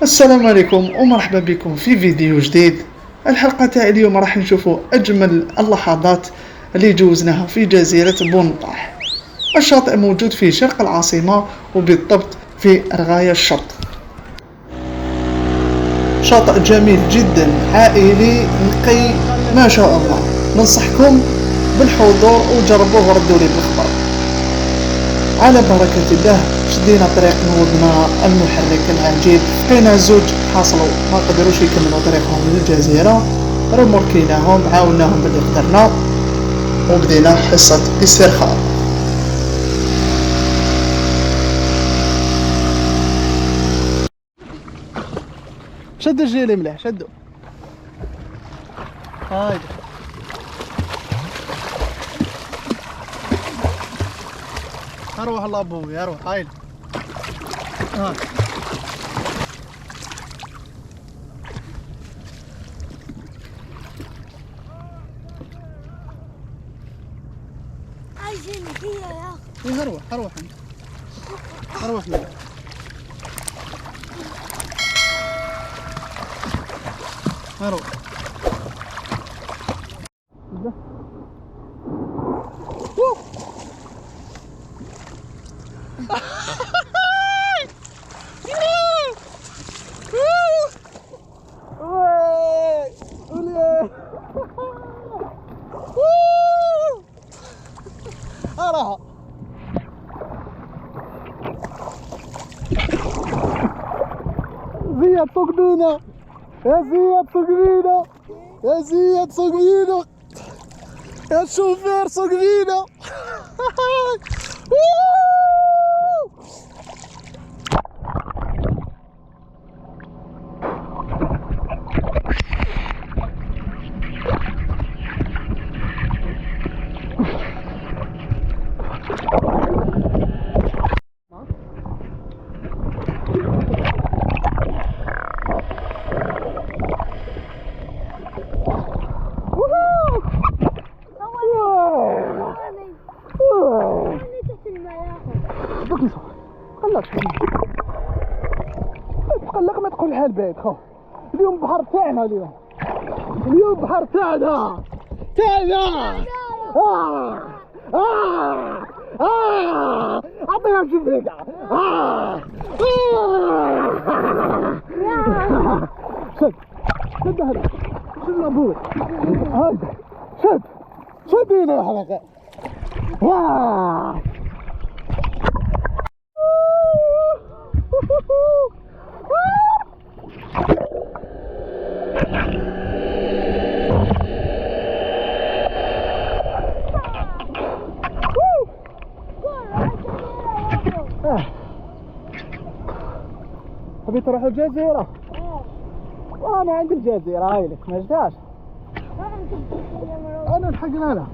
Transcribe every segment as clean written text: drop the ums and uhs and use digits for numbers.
السلام عليكم ومرحبا بكم في فيديو جديد. الحلقة تاع اليوم راح نشوفوا أجمل اللحظات اللي جوزناها في جزيرة بونطاح. الشاطئ موجود في شرق العاصمة وبالضبط في رغاية الشط. شاطئ جميل جدا، عائلي نقي ما شاء الله. ننصحكم بالحضور وجربوه وردوا لي بالخبر. على بركة الله شدينا طريق نوضنا المحرك العجيب، لقينا زوج حصلوا ما قدروش يكملوا طريقهم للجزيرة، رمركيناهم عاوناهم باللي قدرنا وبدينا حصة استرخاء. شدوا الجيلي مليح، شدوا هايدا. اروح الله ابوي اروح هايدا. عايزين هي يا اخي. اروح انت اروح لي. اروح زياد سوق بينا يا زياد، سوق بينا يا زياد، سوق بينا يا الشوفير، سوق بينا. تقلق ما تقول حال بعيد. خو اليوم بحر تاعنا، اليوم بحر تاعنا. عطيها شبيك. شد هذا، شد لابوي هذا، شدينا يا حلقة. تبي تروح الجزيرة؟ وانا عند الجزيرة هايلك ما جداش. انا لحقنا لها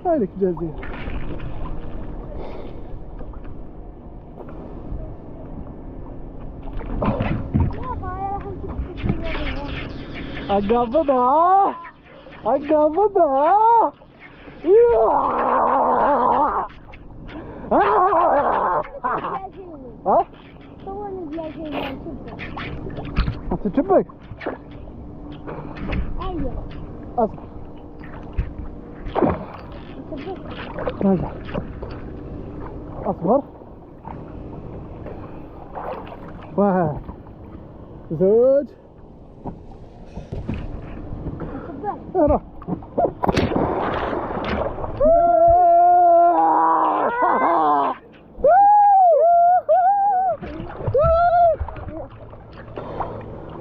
هايلك جزيرة. اقبضها تشبك. ايوه اصبر راجع، اصبر. واحد زوج اروح.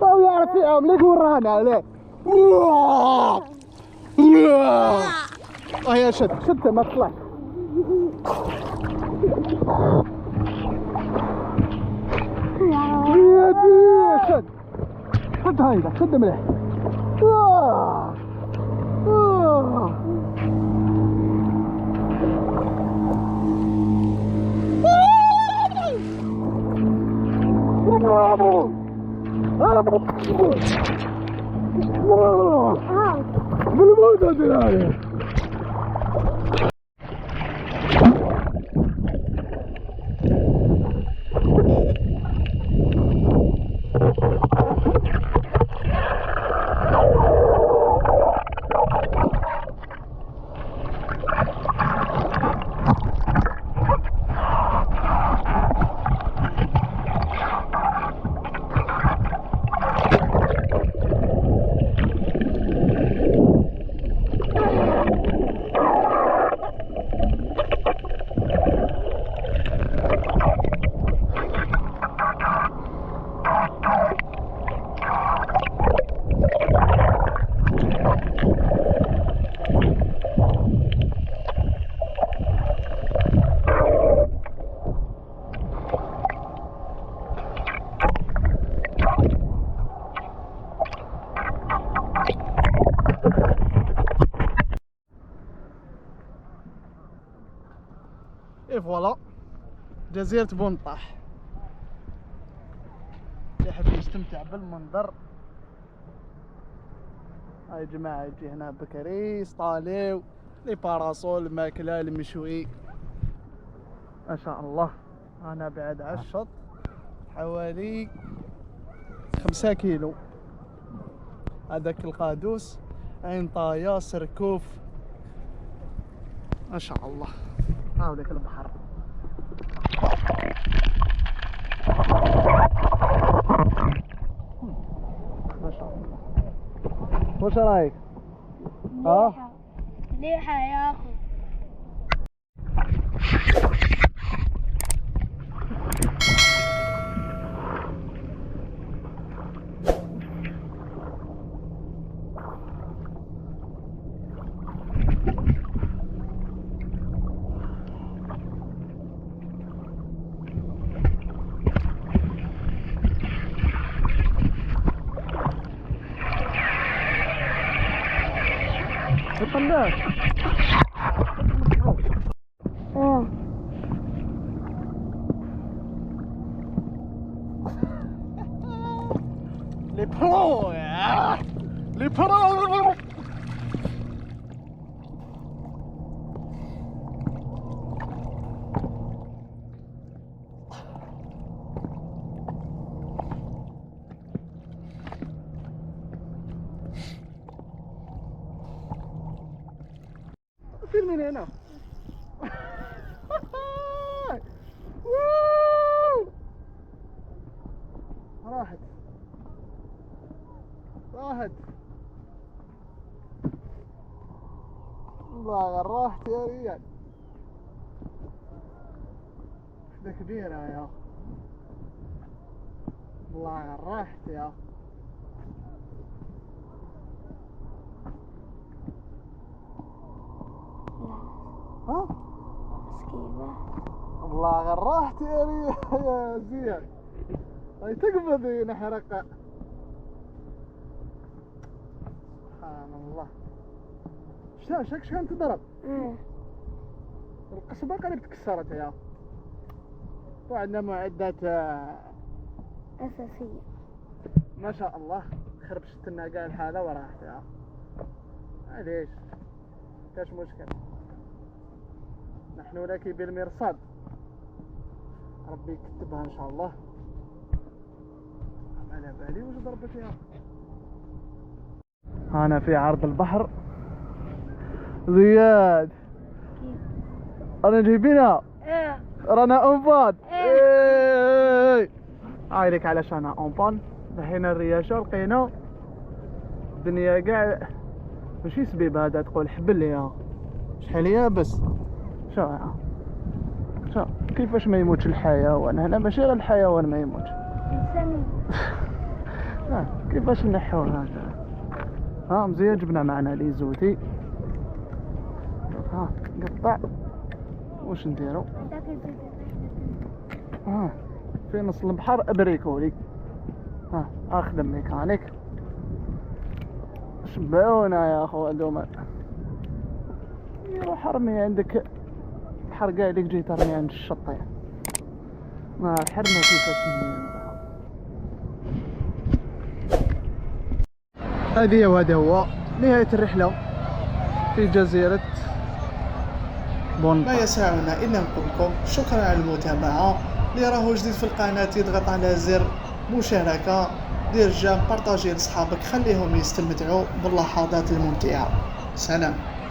او يعرف فيهم ليك ورانا عليك. يا شد ما تطلعش. يا شد هايدا، شد مليح. بالموت هذه. فوالا جزيرة بونطاح. اللي يحب يستمتع بالمنظر هاي جماعة يجي هنا بكري يصطاليو لي باراسول الماكلة المشوي ما شاء الله. أنا بعد على الشط حوالي 5 كيلو. هذاك القادوس عين طايا سركوف ما شاء الله. هاوليك البحر ما شاء الله. وش رايك؟ مليحة يا أخو. القناص لي برو يا لي برو. فين من هنا راحت والله راحت يا ريال. وحدة كبيرة يا والله راحت يا ها مسكينة والله راحت يا ريال يا زياد. هاي تقبض نحرقة سبحان الله. شاك شكون تضرب القصبة قريب تكسرت يا. وعندنا معدات أساسية ما شاء الله. خربشت لنا كاع الحالة وراحت يا معليش كاش مشكل. نحن لك بالمرصاد ربي يكتبها ان شاء الله. على بالي واش ضربت يا. انا في عرض البحر زياد. انا جايبينها رانا اونبان. عايلك علشان اونبان. دحين الرياشة لقينا الدنيا كاع ماشي سبيب هذا تقول حبل يا شحال يابس. شوف كيفاش ما يموتش الحيوان هنا. ماشي غير الحيوان ما يموتش إنسان. كيفاش نحوه هذا. مزيان جبنا معنا لي زوتي. قطع واش نديرو. في نص البحر ابريكولي. اخدم ميكانيك شبعونا يا اخو هذوما. يروح ارمي عندك البحر كاع اللي جيت ارمي عند الشط ما حرنا كيفاش نديرو. هذه وهذا هو نهاية الرحلة في جزيرة بونطاح. ما يسعنا إلا نقول لكم شكرا على المتابعة. اللي راهو جديد في القناة يضغط على زر مشاركة، دير جيم، بارطاجي لصحابك، خليهم يستمتعوا باللحظات الممتعة. سلام.